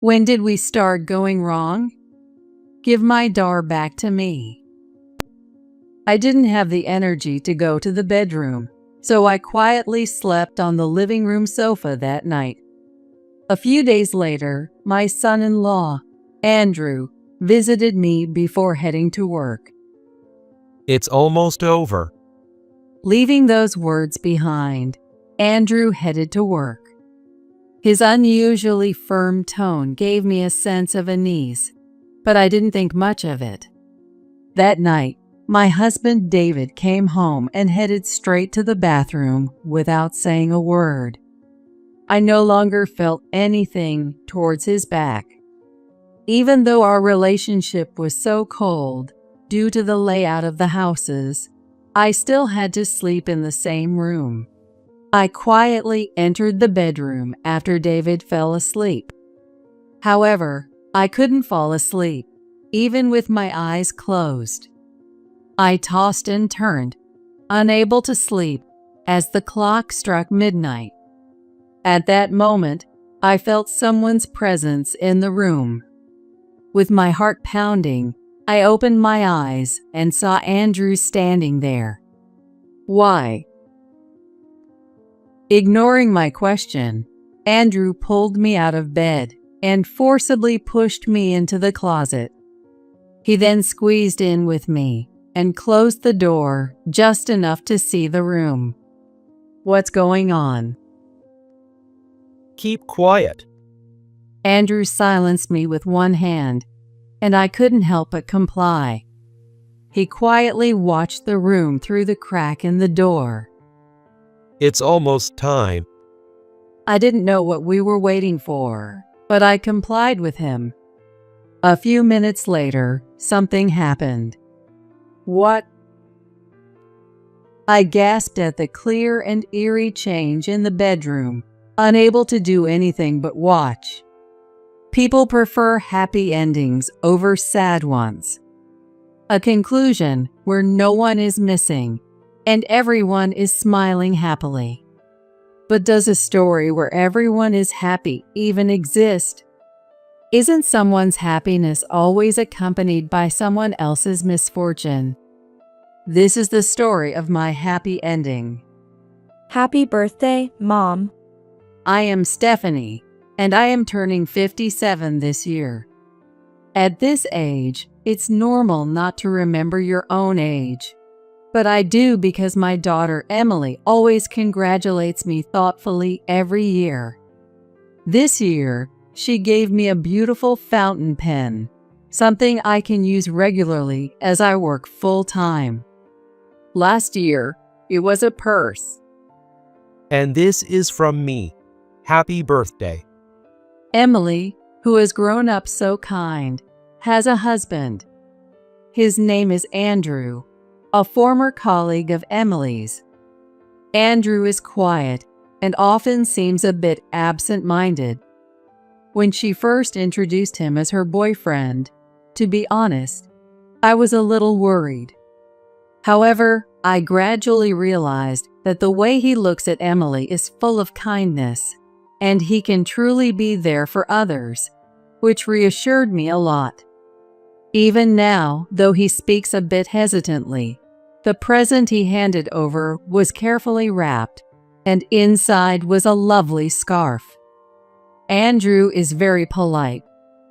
When did we start going wrong? Give my dar back to me. I didn't have the energy to go to the bedroom, so I quietly slept on the living room sofa that night. A few days later, my son-in-law, Andrew, visited me before heading to work. It's almost over. Leaving those words behind, Andrew headed to work. His unusually firm tone gave me a sense of unease, but I didn't think much of it. That night, my husband David came home and headed straight to the bathroom without saying a word. I no longer felt anything towards his back. Even though our relationship was so cold due to the layout of the houses, I still had to sleep in the same room. I quietly entered the bedroom after David fell asleep. However, I couldn't fall asleep, even with my eyes closed. I tossed and turned, unable to sleep, as the clock struck midnight. At that moment, I felt someone's presence in the room. With my heart pounding, I opened my eyes and saw Andrew standing there. Why? Ignoring my question, Andrew pulled me out of bed and forcibly pushed me into the closet. He then squeezed in with me and closed the door just enough to see the room. What's going on? Keep quiet. Andrew silenced me with one hand, and I couldn't help but comply. He quietly watched the room through the crack in the door. It's almost time. I didn't know what we were waiting for, but I complied with him. A few minutes later, something happened. What? I gasped at the clear and eerie change in the bedroom, unable to do anything but watch. People prefer happy endings over sad ones. A conclusion where no one is missing and everyone is smiling happily. But does a story where everyone is happy even exist? Isn't someone's happiness always accompanied by someone else's misfortune? This is the story of my happy ending. Happy birthday, Mom. I am Stephanie, and I am turning 57 this year. At this age, it's normal not to remember your own age. But I do because my daughter Emily always congratulates me thoughtfully every year. This year, she gave me a beautiful fountain pen, something I can use regularly as I work full-time. Last year, it was a purse. And this is from me. Happy birthday. Emily, who has grown up so kind, has a husband. His name is Andrew, a former colleague of Emily's. Andrew is quiet and often seems a bit absent-minded. When she first introduced him as her boyfriend, to be honest, I was a little worried. However, I gradually realized that the way he looks at Emily is full of kindness, and he can truly be there for others, which reassured me a lot. Even now, though he speaks a bit hesitantly, the present he handed over was carefully wrapped, and inside was a lovely scarf. Andrew is very polite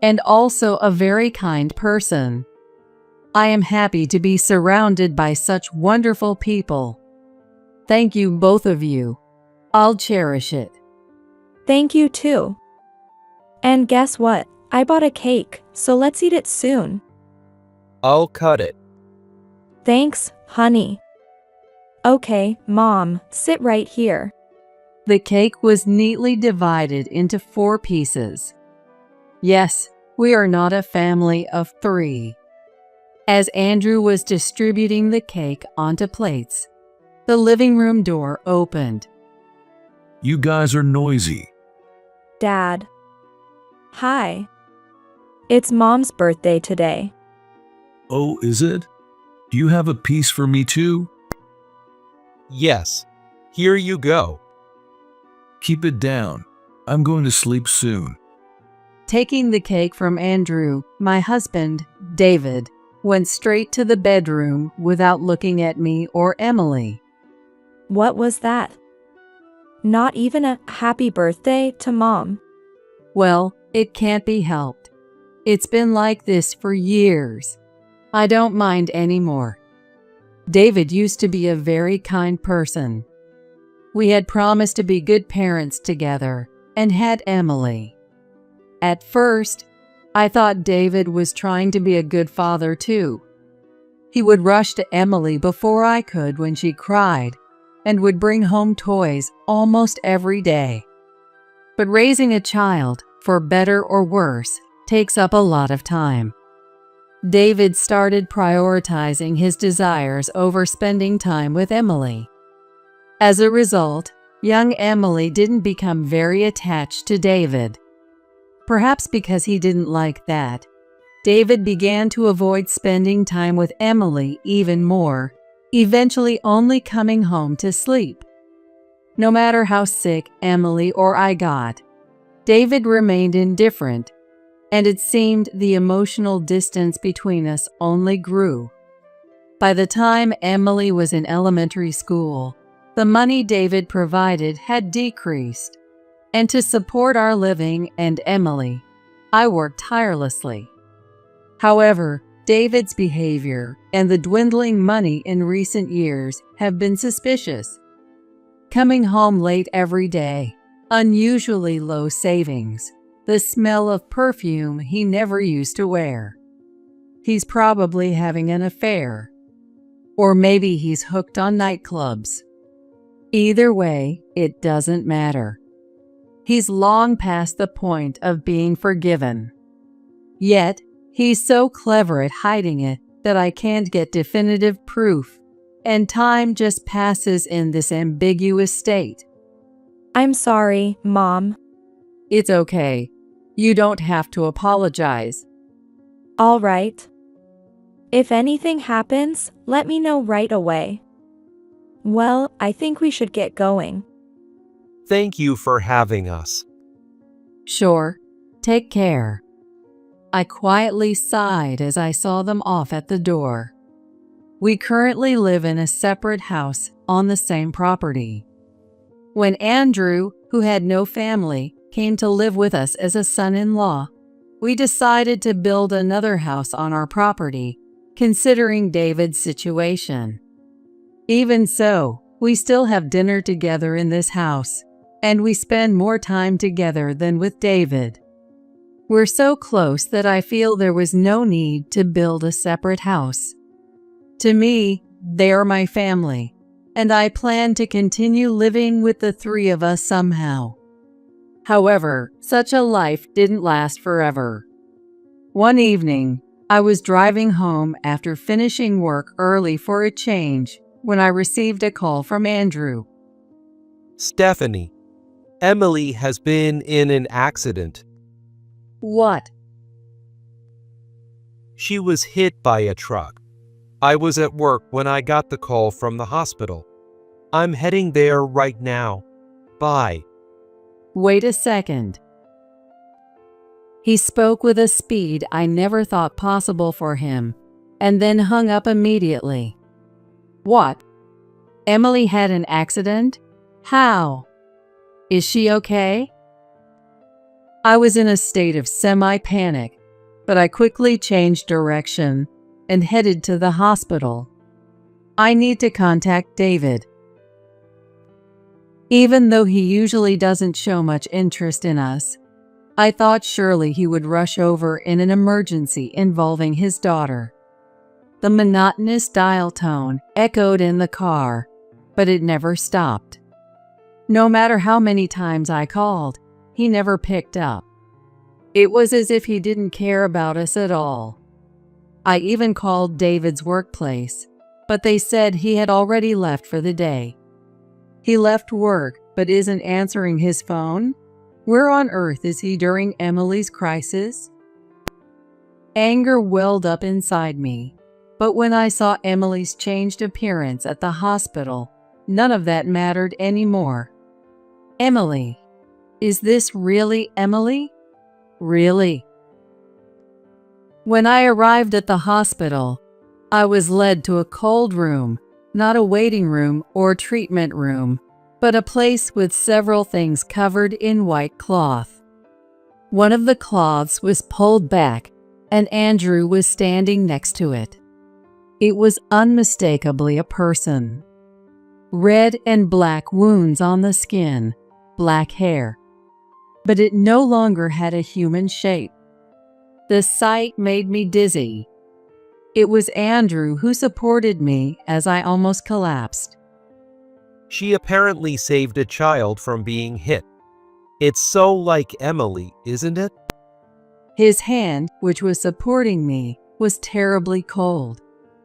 and also a very kind person. I am happy to be surrounded by such wonderful people. Thank you, both of you. I'll cherish it. Thank you too. And guess what? I bought a cake, so let's eat it soon. I'll cut it. Thanks, honey. Okay, Mom, sit right here. The cake was neatly divided into 4 pieces. Yes, we are not a family of 3. As Andrew was distributing the cake onto plates, the living room door opened. You guys are noisy. Dad. Hi. It's Mom's birthday today. Oh, is it? Do you have a piece for me too? Yes. Here you go. Keep it down. I'm going to sleep soon. Taking the cake from Andrew, my husband, David, went straight to the bedroom without looking at me or Emily. What was that? Not even a happy birthday to Mom. Well, it can't be helped. It's been like this for years. I don't mind anymore. David used to be a very kind person. We had promised to be good parents together and had Emily. At first, I thought David was trying to be a good father too. He would rush to Emily before I could when she cried and would bring home toys almost every day. But raising a child, for better or worse, takes up a lot of time. David started prioritizing his desires over spending time with Emily. As a result, young Emily didn't become very attached to David. Perhaps because he didn't like that, David began to avoid spending time with Emily even more, eventually only coming home to sleep. No matter how sick Emily or I got, David remained indifferent, and it seemed the emotional distance between us only grew. By the time Emily was in elementary school, the money David provided had decreased, and to support our living and Emily, I worked tirelessly. However, David's behavior and the dwindling money in recent years have been suspicious. Coming home late every day, unusually low savings, the smell of perfume he never used to wear. He's probably having an affair. Or maybe he's hooked on nightclubs. Either way, it doesn't matter. He's long past the point of being forgiven. Yet, he's so clever at hiding it that I can't get definitive proof, and time just passes in this ambiguous state. I'm sorry, Mom. It's okay. You don't have to apologize. All right. If anything happens, let me know right away. Well, I think we should get going. Thank you for having us. Sure. Take care. I quietly sighed as I saw them off at the door. We currently live in a separate house on the same property. When Andrew, who had no family, came to live with us as a son-in-law, we decided to build another house on our property, considering David's situation. Even so, we still have dinner together in this house, and we spend more time together than with David. We're so close that I feel there was no need to build a separate house. To me, they are my family, and I plan to continue living with the three of us somehow. However, such a life didn't last forever. One evening, I was driving home after finishing work early for a change when I received a call from Andrew. Stephanie, Emily has been in an accident. What? She was hit by a truck. I was at work when I got the call from the hospital. I'm heading there right now. Bye. Wait a second. He spoke with a speed I never thought possible for him, and then hung up immediately. What? Emily had an accident? How? Is she okay? I was in a state of semi-panic, but I quickly changed direction and headed to the hospital. I need to contact David. Even though he usually doesn't show much interest in us, I thought surely he would rush over in an emergency involving his daughter. The monotonous dial tone echoed in the car, but it never stopped. No matter how many times I called, he never picked up. It was as if he didn't care about us at all. I even called David's workplace, but they said he had already left for the day. He left work but isn't answering his phone? Where on earth is he during Emily's crisis? Anger welled up inside me, but when I saw Emily's changed appearance at the hospital, none of that mattered anymore. Emily. Is this really Emily? Really? When I arrived at the hospital, I was led to a cold room, not a waiting room or treatment room, but a place with several things covered in white cloth. One of the cloths was pulled back, and Andrew was standing next to it. It was unmistakably a person. Red and black wounds on the skin, black hair. But it no longer had a human shape. The sight made me dizzy. It was Andrew who supported me as I almost collapsed. She apparently saved a child from being hit. It's so like Emily, isn't it? His hand, which was supporting me, was terribly cold,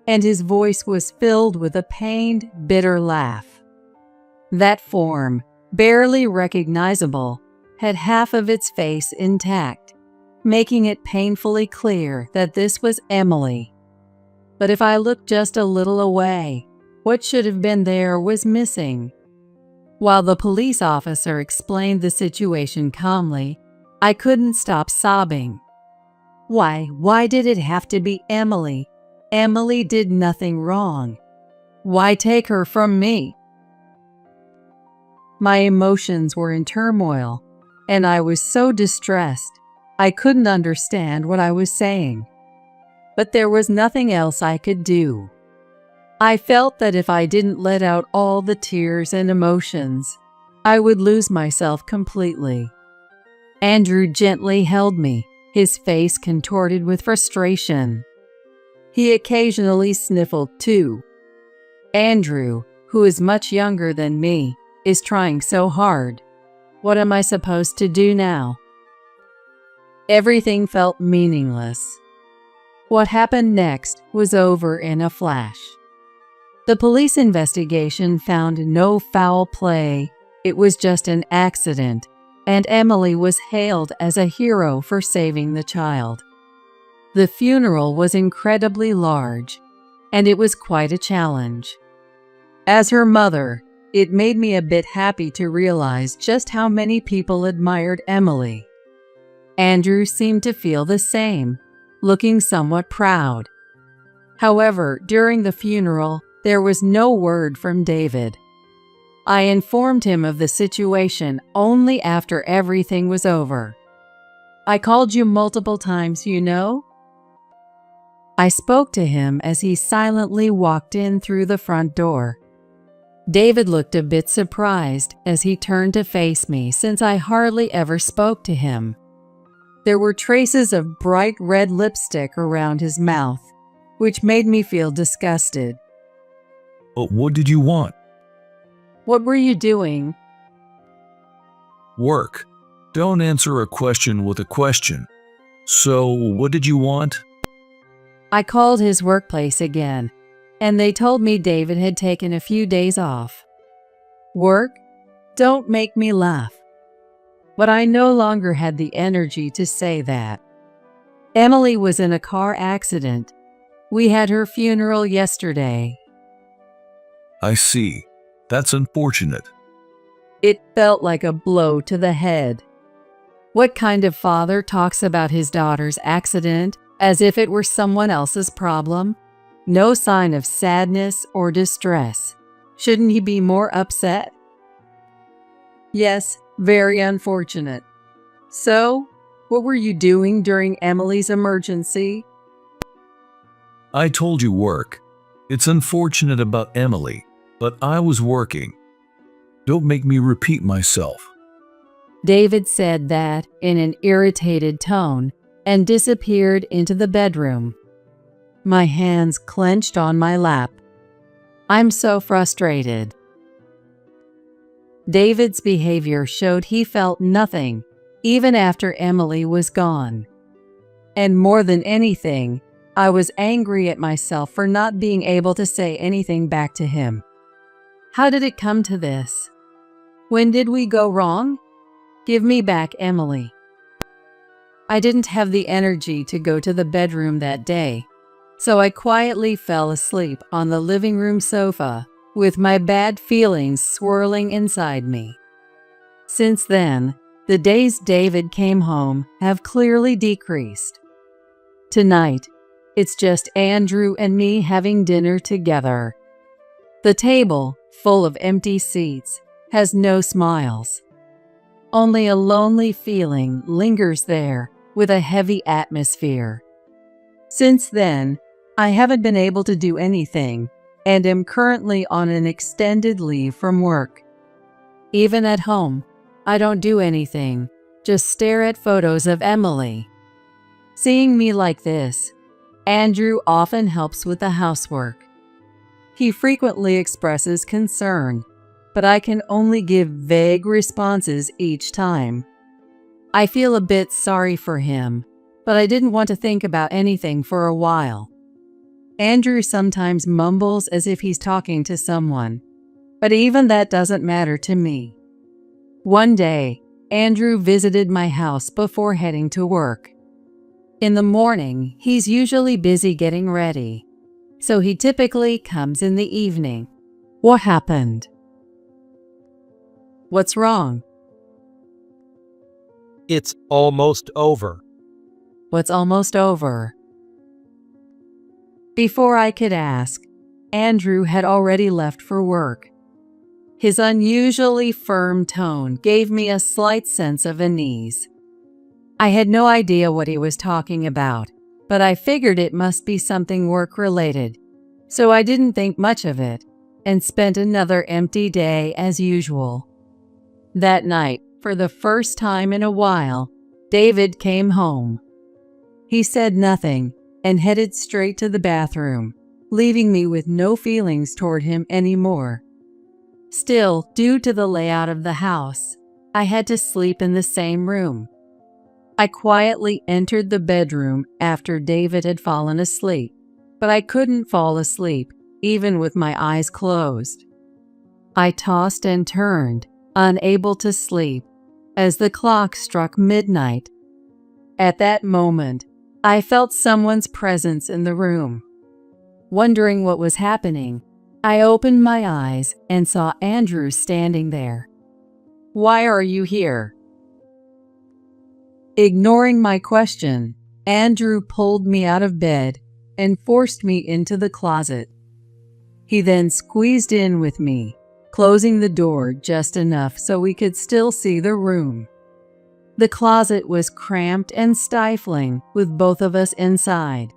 and his voice was filled with a pained, bitter laugh. That form, barely recognizable, had half of its face intact, making it painfully clear that this was Emily. But if I looked just a little away, what should have been there was missing. While the police officer explained the situation calmly, I couldn't stop sobbing. Why did it have to be Emily? Emily did nothing wrong. Why take her from me? My emotions were in turmoil, and I was so distressed, I couldn't understand what I was saying. But there was nothing else I could do. I felt that if I didn't let out all the tears and emotions, I would lose myself completely. Andrew gently held me, his face contorted with frustration. He occasionally sniffled too. Andrew, who is much younger than me, is trying so hard. What am I supposed to do now? Everything felt meaningless. What happened next was over in a flash. The police investigation found no foul play. It was just an accident, and Emily was hailed as a hero for saving the child. The funeral was incredibly large, and it was quite a challenge. As her mother, it made me a bit happy to realize just how many people admired Emily. Andrew seemed to feel the same, looking somewhat proud. However, during the funeral, there was no word from David. I informed him of the situation only after everything was over. I called you multiple times, you know? I spoke to him as he silently walked in through the front door. David looked a bit surprised as he turned to face me since I hardly ever spoke to him. There were traces of bright red lipstick around his mouth, which made me feel disgusted. But what did you want? What were you doing? Work. Don't answer a question with a question. So, what did you want? I called his workplace again, and they told me David had taken a few days off. Work? Don't make me laugh. But I no longer had the energy to say that. Emily was in a car accident. We had her funeral yesterday. I see. That's unfortunate. It felt like a blow to the head. What kind of father talks about his daughter's accident as if it were someone else's problem? No sign of sadness or distress. Shouldn't he be more upset? Yes, very unfortunate. So, what were you doing during Emily's emergency? I told you work. It's unfortunate about Emily, but I was working. Don't make me repeat myself. David said that in an irritated tone and disappeared into the bedroom. My hands clenched on my lap. I'm so frustrated. David's behavior showed he felt nothing, even after Emily was gone. And more than anything, I was angry at myself for not being able to say anything back to him. How did it come to this? When did we go wrong? Give me back Emily. I didn't have the energy to go to the bedroom that day, so I quietly fell asleep on the living room sofa with my bad feelings swirling inside me. Since then, the days David came home have clearly decreased. Tonight, it's just Andrew and me having dinner together. The table, full of empty seats, has no smiles. Only a lonely feeling lingers there with a heavy atmosphere. Since then, I haven't been able to do anything and am currently on an extended leave from work. Even at home, I don't do anything, just stare at photos of Emily. Seeing me like this, Andrew often helps with the housework. He frequently expresses concern, but I can only give vague responses each time. I feel a bit sorry for him, but I didn't want to think about anything for a while. Andrew sometimes mumbles as if he's talking to someone, but even that doesn't matter to me. One day, Andrew visited my house before heading to work. In the morning, he's usually busy getting ready, so he typically comes in the evening. What happened? What's wrong? It's almost over. What's almost over? Before I could ask, Andrew had already left for work. His unusually firm tone gave me a slight sense of unease. I had no idea what he was talking about, but I figured it must be something work-related, so I didn't think much of it and spent another empty day as usual. That night, for the first time in a while, David came home. He said nothing and headed straight to the bathroom, leaving me with no feelings toward him anymore. Still, due to the layout of the house, I had to sleep in the same room. I quietly entered the bedroom after David had fallen asleep, but I couldn't fall asleep, even with my eyes closed. I tossed and turned, unable to sleep, as the clock struck midnight. At that moment, I felt someone's presence in the room. Wondering what was happening, I opened my eyes and saw Andrew standing there. "Why are you here?" Ignoring my question, Andrew pulled me out of bed and forced me into the closet. He then squeezed in with me, closing the door just enough so we could still see the room. The closet was cramped and stifling with both of us inside.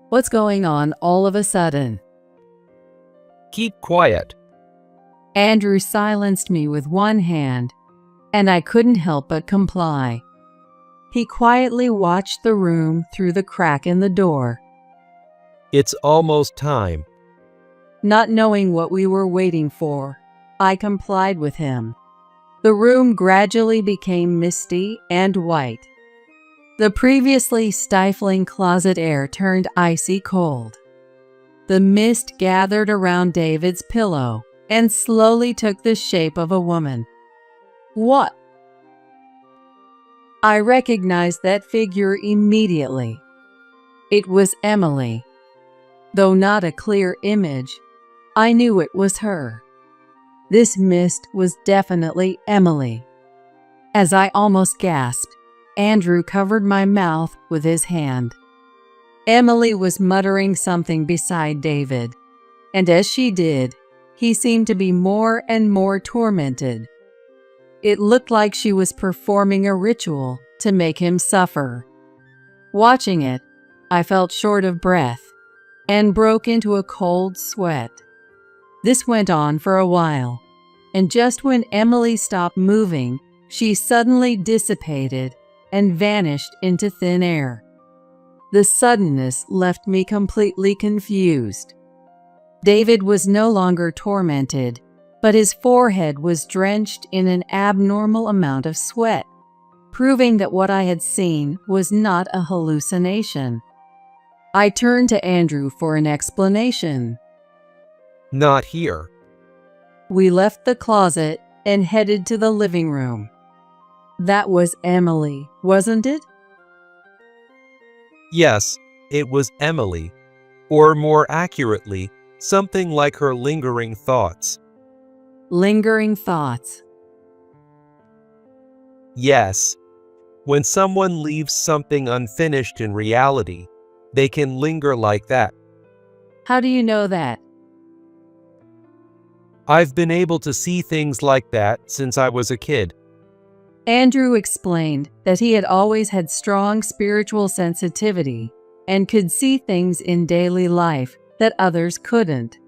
"What's going on all of a sudden?" Keep quiet. Andrew silenced me with one hand, and I couldn't help but comply. He quietly watched the room through the crack in the door. It's almost time. Not knowing what we were waiting for, I complied with him. The room gradually became misty and white. The previously stifling closet air turned icy cold. The mist gathered around David's pillow and slowly took the shape of a woman. What? I recognized that figure immediately. It was Emily. Though not a clear image, I knew it was her. This mist was definitely Emily. As I almost gasped, Andrew covered my mouth with his hand. Emily was muttering something beside David, and as she did, he seemed to be more and more tormented. It looked like she was performing a ritual to make him suffer. Watching it, I felt short of breath and broke into a cold sweat. This went on for a while, and just when Emily stopped moving, she suddenly dissipated and vanished into thin air. The suddenness left me completely confused. David was no longer tormented, but his forehead was drenched in an abnormal amount of sweat, proving that what I had seen was not a hallucination. I turned to Andrew for an explanation. Not here. We left the closet and headed to the living room. That was Emily, wasn't it? Yes, it was Emily, or more accurately, something like her lingering thoughts. Lingering thoughts. Yes, when someone leaves something unfinished in reality, they can linger like that. How do you know that? I've been able to see things like that since I was a kid. Andrew explained that he had always had strong spiritual sensitivity and could see things in daily life that others couldn't.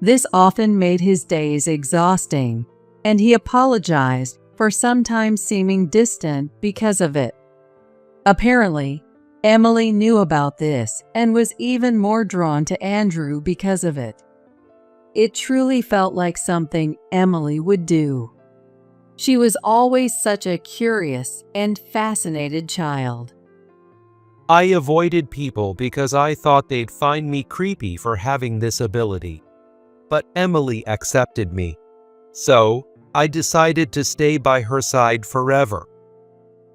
This often made his days exhausting, and he apologized for sometimes seeming distant because of it. Apparently, Emily knew about this and was even more drawn to Andrew because of it. It truly felt like something Emily would do. She was always such a curious and fascinated child. I avoided people because I thought they'd find me creepy for having this ability. But Emily accepted me. So, I decided to stay by her side forever.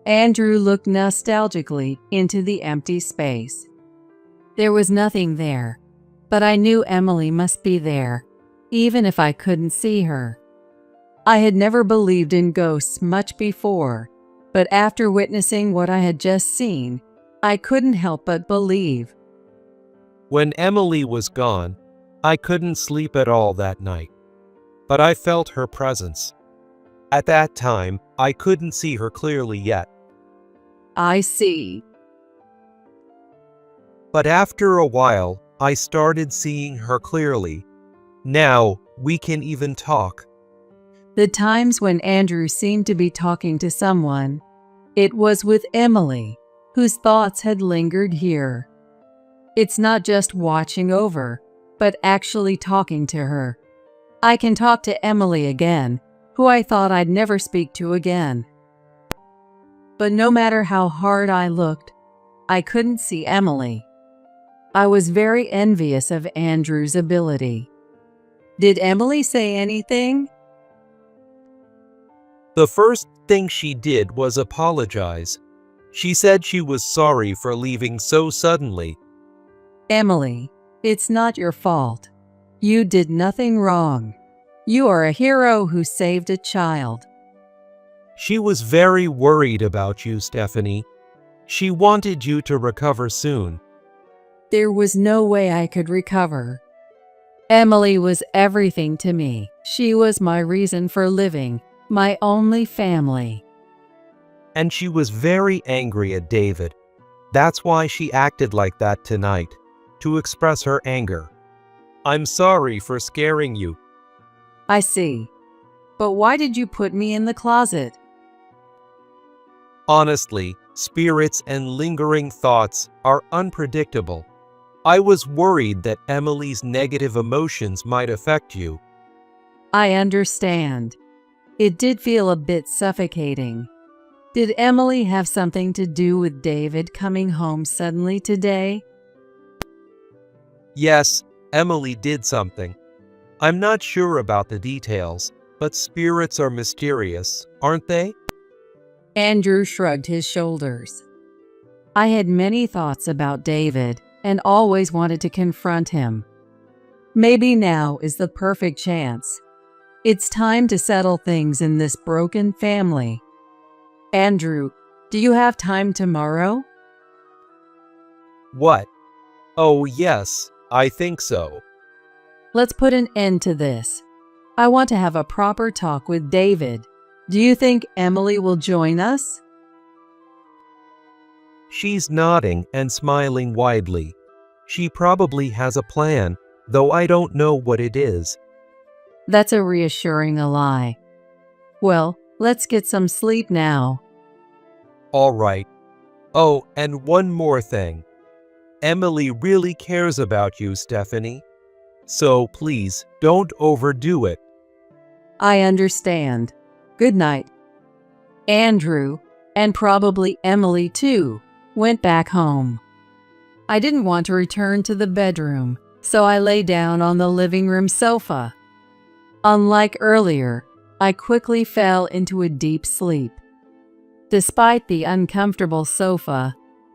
Andrew looked nostalgically into the empty space. There was nothing there, but I knew Emily must be there, even if I couldn't see her. I had never believed in ghosts much before, but after witnessing what I had just seen, I couldn't help but believe. When Emily was gone, I couldn't sleep at all that night. But I felt her presence. At that time, I couldn't see her clearly yet. I see. But after a while, I started seeing her clearly. Now, we can even talk. The times when Andrew seemed to be talking to someone, it was with Emily, whose thoughts had lingered here. It's not just watching over, but actually talking to her. I can talk to Emily again, who I thought I'd never speak to again. But no matter how hard I looked, I couldn't see Emily. I was very envious of Andrew's ability. Did Emily say anything? The first thing she did was apologize. She said she was sorry for leaving so suddenly. Emily, it's not your fault. You did nothing wrong. You are a hero who saved a child. She was very worried about you, Stephanie. She wanted you to recover soon. There was no way I could recover. Emily was everything to me. She was my reason for living, my only family. And she was very angry at David. That's why she acted like that tonight, to express her anger. I'm sorry for scaring you. I see. But why did you put me in the closet? Honestly, spirits and lingering thoughts are unpredictable. I was worried that Emily's negative emotions might affect you. I understand. It did feel a bit suffocating. Did Emily have something to do with David coming home suddenly today? Yes, Emily did something. I'm not sure about the details, but spirits are mysterious, aren't they? Andrew shrugged his shoulders. I had many thoughts about David and always wanted to confront him. Maybe now is the perfect chance. It's time to settle things in this broken family. Andrew, do you have time tomorrow? What? Oh, yes, I think so. Let's put an end to this. I want to have a proper talk with David. Do you think Emily will join us? She's nodding and smiling widely. She probably has a plan, though I don't know what it is. That's a reassuring ally. Well, let's get some sleep now. All right. Oh, and one more thing. Emily really cares about you, Stephanie. So please, don't overdo it. I understand. Good night. Andrew, and probably Emily too, went back home. I didn't want to return to the bedroom, so I lay down on the living room sofa. Unlike earlier, I quickly fell into a deep sleep. Despite the uncomfortable sofa,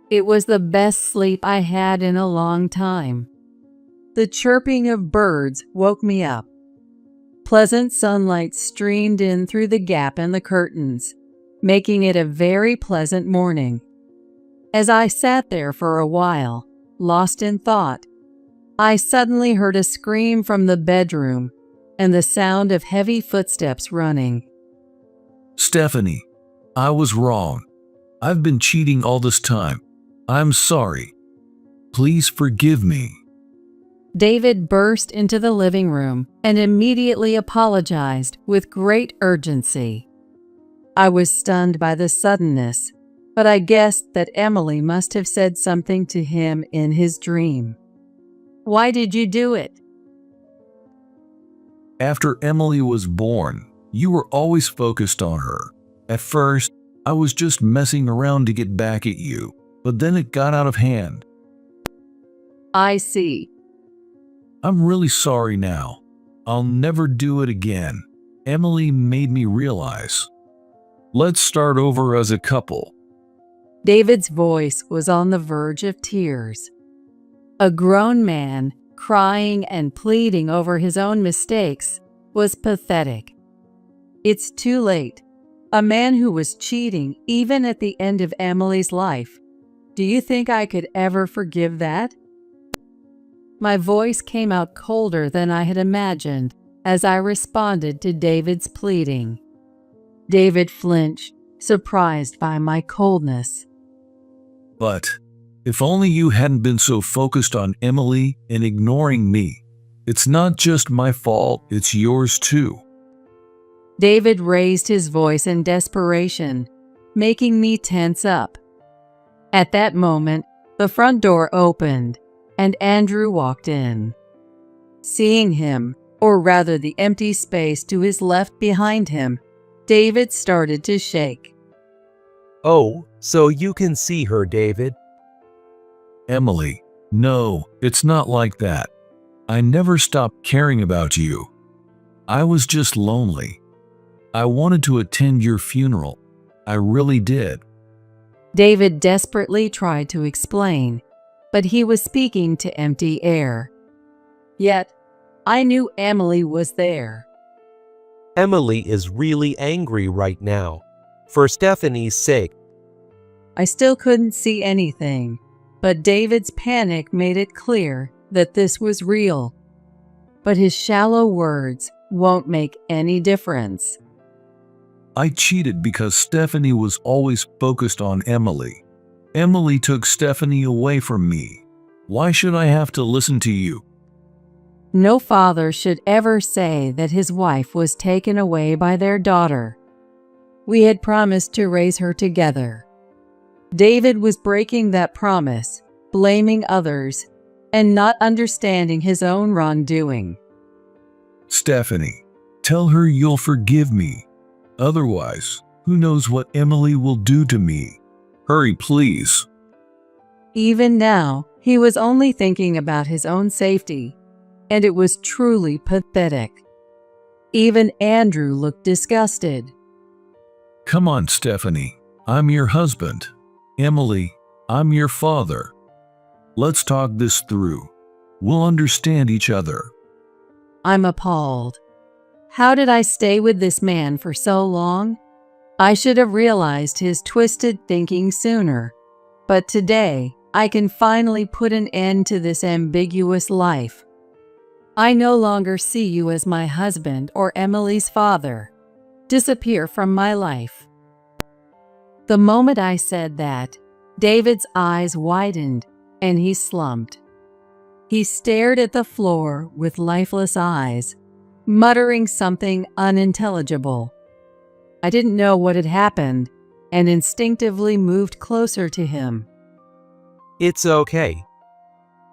it was the best sleep I had in a long time. The chirping of birds woke me up. Pleasant sunlight streamed in through the gap in the curtains. making it a very pleasant morning. As I sat there for a while, lost in thought, I suddenly heard a scream from the bedroom and the sound of heavy footsteps running. Stephanie, I was wrong. I've been cheating all this time. I'm sorry. Please forgive me. David burst into the living room and immediately apologized with great urgency. I was stunned by the suddenness, but I guessed that Emily must have said something to him in his dream. Why did you do it? After Emily was born, you were always focused on her. At first, I was just messing around to get back at you, but then it got out of hand. I see. I'm really sorry now. I'll never do it again. Emily made me realize. Let's start over as a couple. David's voice was on the verge of tears. A grown man, crying and pleading over his own mistakes, was pathetic. It's too late. A man who was cheating even at the end of Emily's life. Do you think I could ever forgive that? My voice came out colder than I had imagined as I responded to David's pleading. David flinched, surprised by my coldness. But if only you hadn't been so focused on Emily and ignoring me. It's not just my fault, it's yours too. David raised his voice in desperation, making me tense up. At that moment, the front door opened, and Andrew walked in. Seeing him, or rather the empty space to his left behind him, David started to shake. Oh, so you can see her, David. Emily, no, it's not like that. I never stopped caring about you. I was just lonely. I wanted to attend your funeral. I really did. David desperately tried to explain, but he was speaking to empty air. Yet, I knew Emily was there. Emily is really angry right now. For Stephanie's sake. I still couldn't see anything, but David's panic made it clear that this was real. But his shallow words won't make any difference. I cheated because Stephanie was always focused on Emily. Emily took Stephanie away from me. Why should I have to listen to you? No father should ever say that his wife was taken away by their daughter. We had promised to raise her together. David was breaking that promise, blaming others, and not understanding his own wrongdoing. Stephanie, tell her you'll forgive me. Otherwise, who knows what Emily will do to me? Hurry, please. Even now, he was only thinking about his own safety, and it was truly pathetic. Even Andrew looked disgusted. Come on, Stephanie. I'm your husband. Emily, I'm your father. Let's talk this through. We'll understand each other. I'm appalled. How did I stay with this man for so long? I should have realized his twisted thinking sooner. But today, I can finally put an end to this ambiguous life. I no longer see you as my husband or Emily's father. Disappear from my life. The moment I said that, David's eyes widened and he slumped. He stared at the floor with lifeless eyes, muttering something unintelligible. I didn't know what had happened and instinctively moved closer to him. It's okay.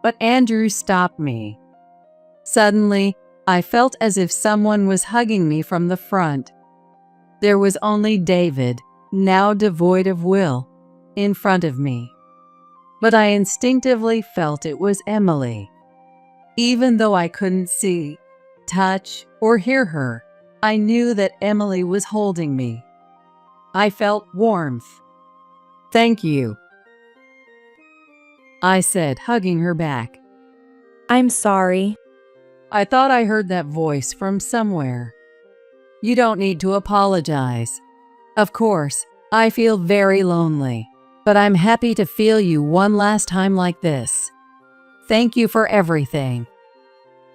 But Andrew stopped me. Suddenly, I felt as if someone was hugging me from the front. There was only David, now devoid of will, in front of me. But I instinctively felt it was Emily. Even though I couldn't see, touch, or hear her, I knew that Emily was holding me. I felt warmth. Thank you, I said, hugging her back. I'm sorry. I thought I heard that voice from somewhere. You don't need to apologize. Of course, I feel very lonely, but I'm happy to feel you one last time like this. Thank you for everything.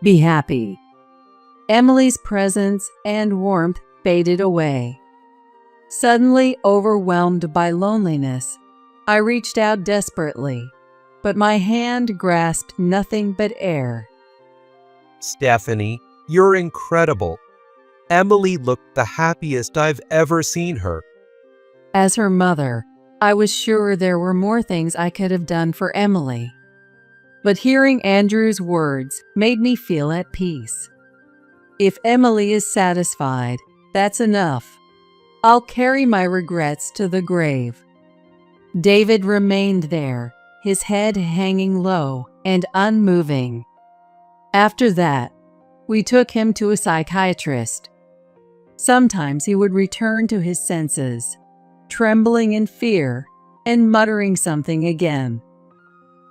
Be happy." Emily's presence and warmth faded away. Suddenly overwhelmed by loneliness, I reached out desperately, but my hand grasped nothing but air. "Stephanie, you're incredible." Emily looked the happiest I've ever seen her. As her mother, I was sure there were more things I could have done for Emily. But hearing Andrew's words made me feel at peace. If Emily is satisfied, that's enough. I'll carry my regrets to the grave. David remained there, his head hanging low and unmoving. After that, we took him to a psychiatrist. Sometimes he would return to his senses, trembling in fear and muttering something again.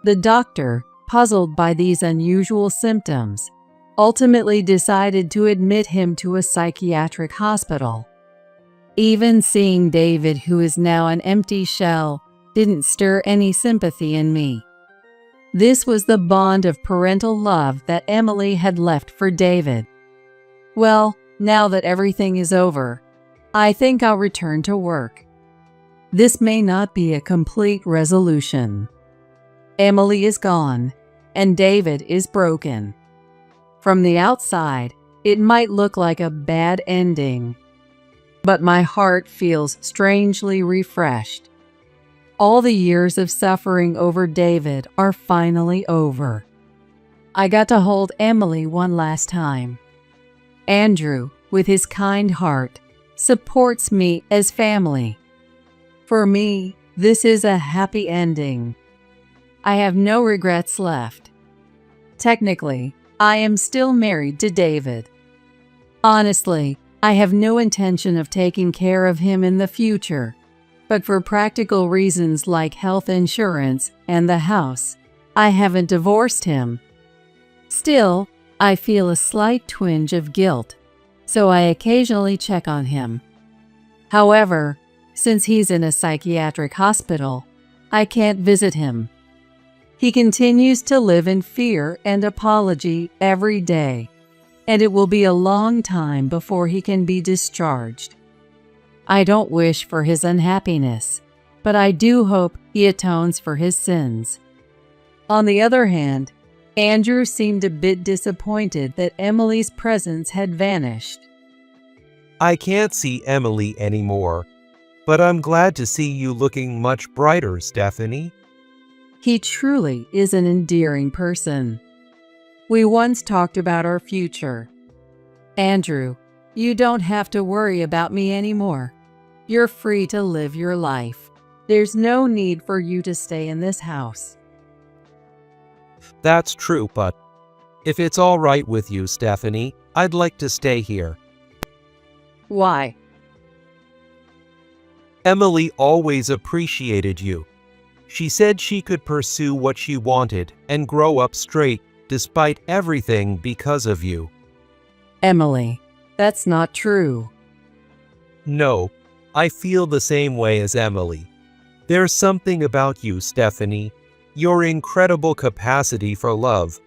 The doctor, puzzled by these unusual symptoms, ultimately decided to admit him to a psychiatric hospital. Even seeing David, who is now an empty shell, didn't stir any sympathy in me. This was the bond of parental love that Emily had left for David. Well, now that everything is over, I think I'll return to work. This may not be a complete resolution. Emily is gone, and David is broken. From the outside, it might look like a bad ending, but my heart feels strangely refreshed. All the years of suffering over David are finally over. I got to hold Emily one last time. Andrew, with his kind heart, supports me as family. For me, this is a happy ending. I have no regrets left. Technically, I am still married to David. Honestly, I have no intention of taking care of him in the future, but for practical reasons like health insurance and the house, I haven't divorced him. Still, I feel a slight twinge of guilt, so I occasionally check on him. However, since he's in a psychiatric hospital, I can't visit him. He continues to live in fear and apology every day, and it will be a long time before he can be discharged. I don't wish for his unhappiness, but I do hope he atones for his sins. On the other hand, Andrew seemed a bit disappointed that Emily's presence had vanished. "I can't see Emily anymore, but I'm glad to see you looking much brighter, Stephanie." He truly is an endearing person. We once talked about our future. "Andrew, you don't have to worry about me anymore. You're free to live your life. There's no need for you to stay in this house." "That's true, but if it's all right with you, Stephanie, I'd like to stay here." "Why?" "Emily always appreciated you. She said she could pursue what she wanted and grow up straight despite everything because of you." "Emily, that's not true." "No, I feel the same way as Emily. There's something about you, Stephanie. Your incredible capacity for love.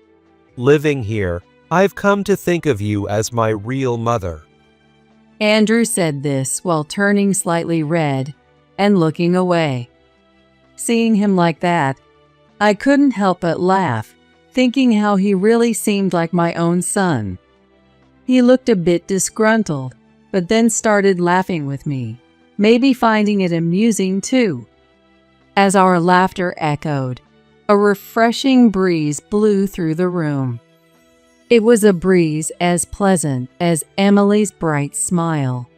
Living here, I've come to think of you as my real mother." Andrew said this while turning slightly red and looking away. Seeing him like that, I couldn't help but laugh, thinking how he really seemed like my own son. He looked a bit disgruntled, but then started laughing with me, maybe finding it amusing too. As our laughter echoed, a refreshing breeze blew through the room. It was a breeze as pleasant as Emily's bright smile.